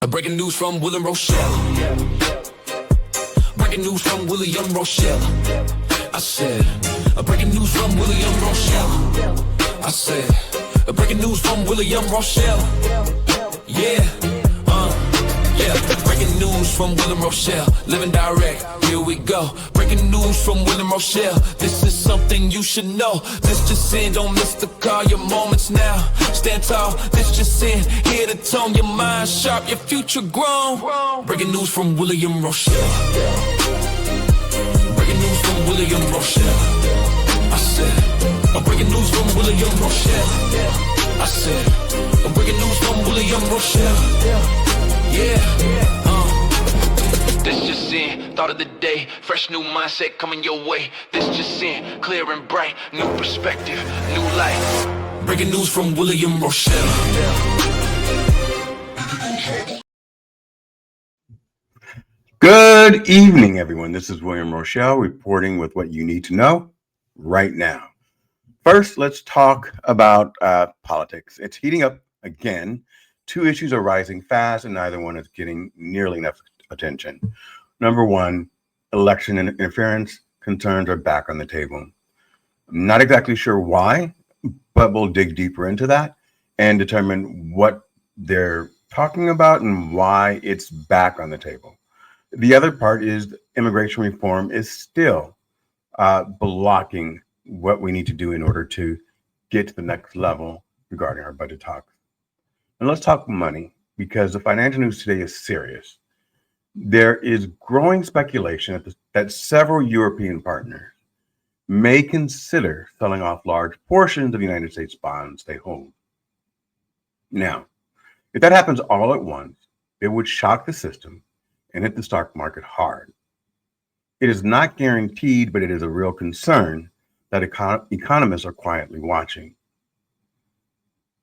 Breaking news from Will and Rochelle. Breaking news from William Rochelle. I said, breaking news from William Rochelle. I said, breaking news from William Rochelle. Yeah, yeah. Breaking news from William Rochelle. Living direct, here we go. Breaking news from William Rochelle. This is something you should know. This just in, don't miss the call, your moments now. Stand tall, this just in. Hear the tone, your mind sharp, your future grown. Breaking news from William Rochelle. Breaking news from William Rochelle. I said, breaking news from William Rochelle. I said, breaking news from William Rochelle. Yeah, this just in, thought of the day. Fresh new mindset coming your way. This just in, clear and bright. New perspective, new life. Breaking news from William Rochelle. Good evening, everyone. This is William Rochelle reporting with what you need to know right now. First, let's talk about politics. It's heating up again. Two issues are rising fast, and neither one is getting nearly enough attention. Number one, election interference concerns are back on the table. I'm not exactly sure why, but we'll dig deeper into that and determine what they're talking about and why it's back on the table. The other part is immigration reform is still blocking what we need to do in order to get to the next level regarding our budget talks. And let's talk money, because the financial news today is serious. There is growing speculation that several European partners may consider selling off large portions of United States bonds they hold. Now, if that happens all at once, it would shock the system and hit the stock market hard. It is not guaranteed, but it is a real concern that economists are quietly watching.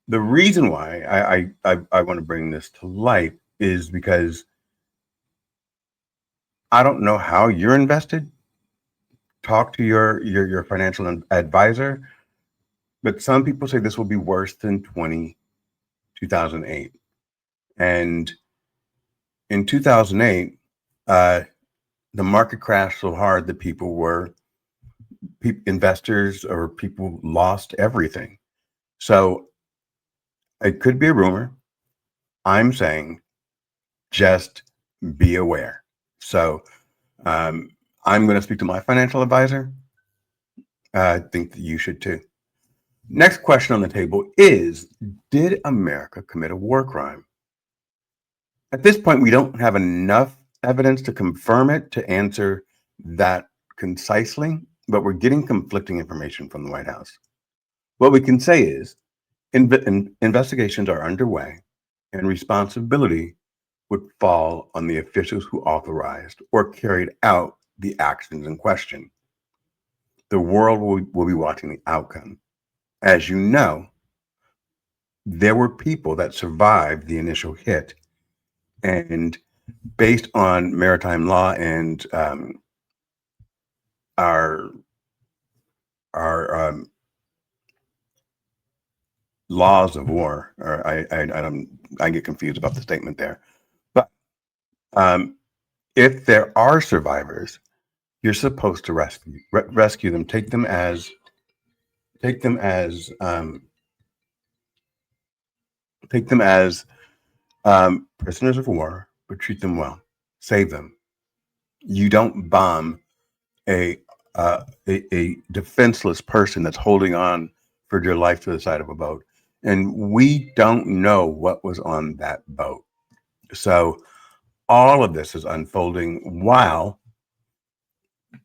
The reason why I want to bring this to light is because I don't know how you're invested. Talk to your financial advisor, but some people say this will be worse than 2008. And in 2008, the market crashed so hard that investors or people lost everything. So it could be a rumor. I'm saying just be aware. So I'm going to speak to my financial advisor. I think that you should too. Next question on the table is, did America commit a war crime? At this point, we don't have enough evidence to confirm it to answer that concisely, but we're getting conflicting information from the White House. What we can say is investigations are underway, and responsibility would fall on the officials who authorized or carried out the actions in question. The world will be watching the outcome. As you know, there were people that survived the initial hit, and based on maritime law and our laws of war, or I get confused about the statement there. But if there are survivors, you're supposed to rescue them, take them as prisoners of war, but treat them well, save them. You don't bomb a defenseless person that's holding on for dear life to the side of a boat. And we don't know what was on that boat. So all of this is unfolding while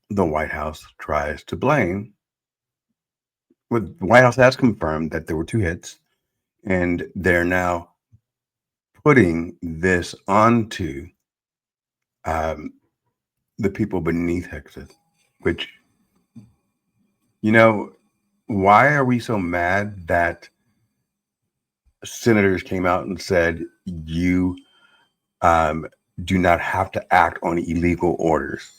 the White House tries to blame. The White House has confirmed that there were two hits, and they're now putting this onto the people beneath Texas, which, why are we so mad that senators came out and said you do not have to act on illegal orders?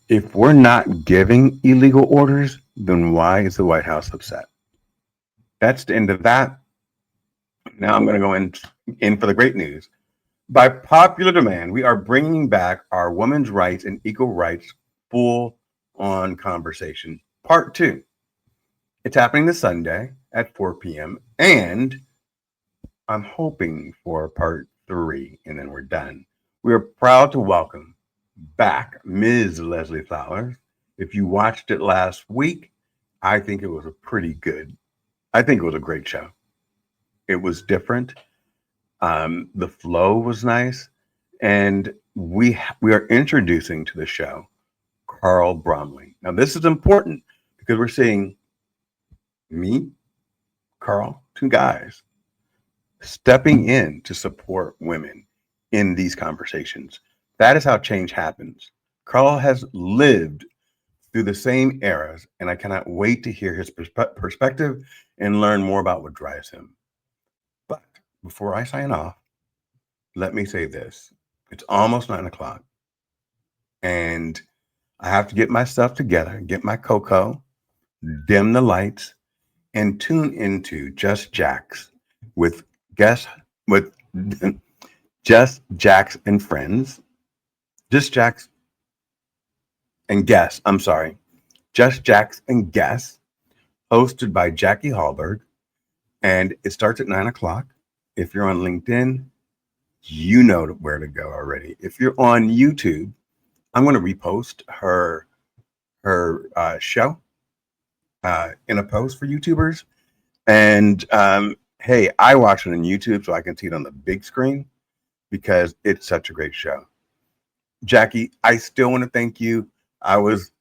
If we're not giving illegal orders, then why is the White House upset? That's the end of that. Now I'm going to go in for the great news. By popular demand, we are bringing back our women's rights and equal rights full on conversation, part 2. It's happening this Sunday at 4 p.m. And I'm hoping for part 3, and then we're done. We are proud to welcome back Ms. Leslie Flowers. If you watched it last week, I think it was I think it was a great show. It was different. The flow was nice. And we are introducing to the show Carl Bromley. Now, this is important because we're seeing me, Carl, 2 guys stepping in to support women in these conversations. That is how change happens. Carl has lived through the same eras, and I cannot wait to hear his perspective and learn more about what drives him. But before I sign off, let me say this. It's almost 9 o'clock, and I have to get my stuff together, get my cocoa, dim the lights, and tune into Just Jacks with Just Jacks and Friends. Just Jacks and Guests, I'm sorry. Just Jacks and Guests, hosted by Jackie Hallberg. And it starts at 9 o'clock. If you're on LinkedIn, you know where to go already. If you're on YouTube, I'm going to repost her show in a post for YouTubers. And hey, I watch it on YouTube so I can see it on the big screen because it's such a great show. Jackie, I still want to thank you. I was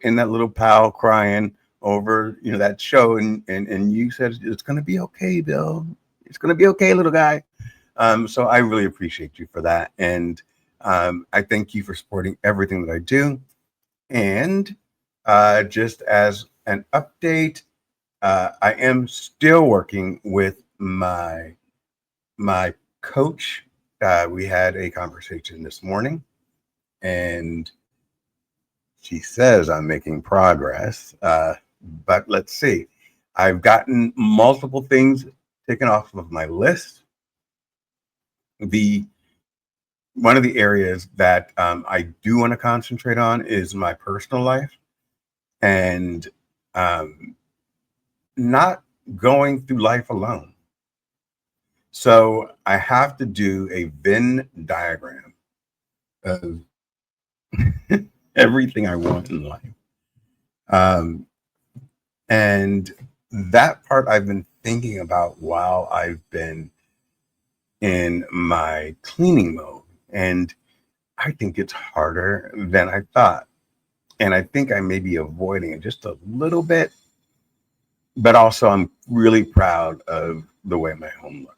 in that little pile crying over that show, and you said it's going to be okay, Bill. It's going to be okay, little guy. So I really appreciate you for that, and I thank you for supporting everything that I do. And just as an update, I am still working with my coach. We had a conversation this morning, and she says I'm making progress. But let's see. I've gotten multiple things taken off of my list. One of the areas that I do want to concentrate on is my personal life, and not going through life alone. So I have to do a Venn diagram of everything I want in life. And that part I've been thinking about while I've been in my cleaning mode. And I think it's harder than I thought. And I think I may be avoiding it just a little bit. But also, I'm really proud of the way my home looks.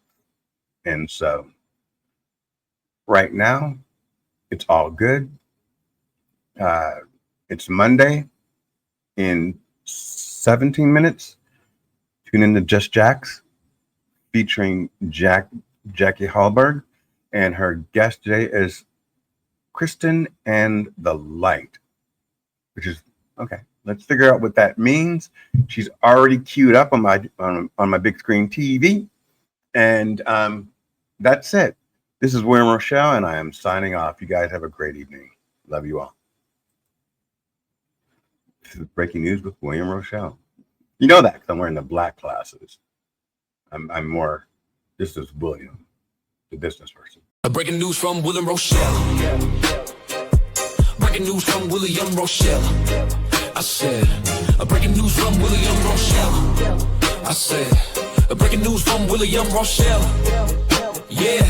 And so right now, it's all good. It's Monday. In 17 minutes, tune into Just Jacks, featuring Jackie Hallberg. And her guest today is Kristen and the Light, which is, okay, let's figure out what that means. She's already queued up on my big screen TV. And that's it. This is William Rochelle, and I am signing off. You guys have a great evening. Love you all. This is breaking news with William Rochelle. You know that because I'm wearing the black glasses. I'm more, this is William, the business person. Breaking news from William Rochelle. Breaking news from William Rochelle. I said, breaking news from William Rochelle. I said, breaking news from William Rochelle. Yeah,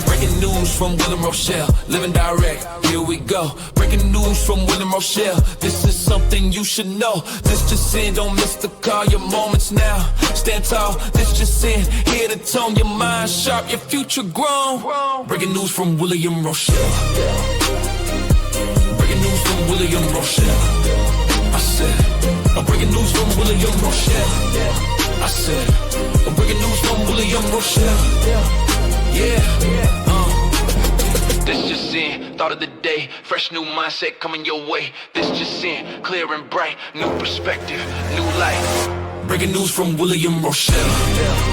breaking news from William Rochelle. Living direct, here we go. Breaking news from William Rochelle. This is something you should know. This just in, don't miss the call. Your moments now, stand tall. This just in, here to tone your mind sharp, your future grown. Breaking news from William Rochelle. Breaking news from William Rochelle. I said, breaking news from William Rochelle. I said, breaking news from William Rochelle. This just in, thought of the day. Fresh new mindset coming your way. This just in, clear and bright. New perspective, new life. Breaking news from William Rochelle.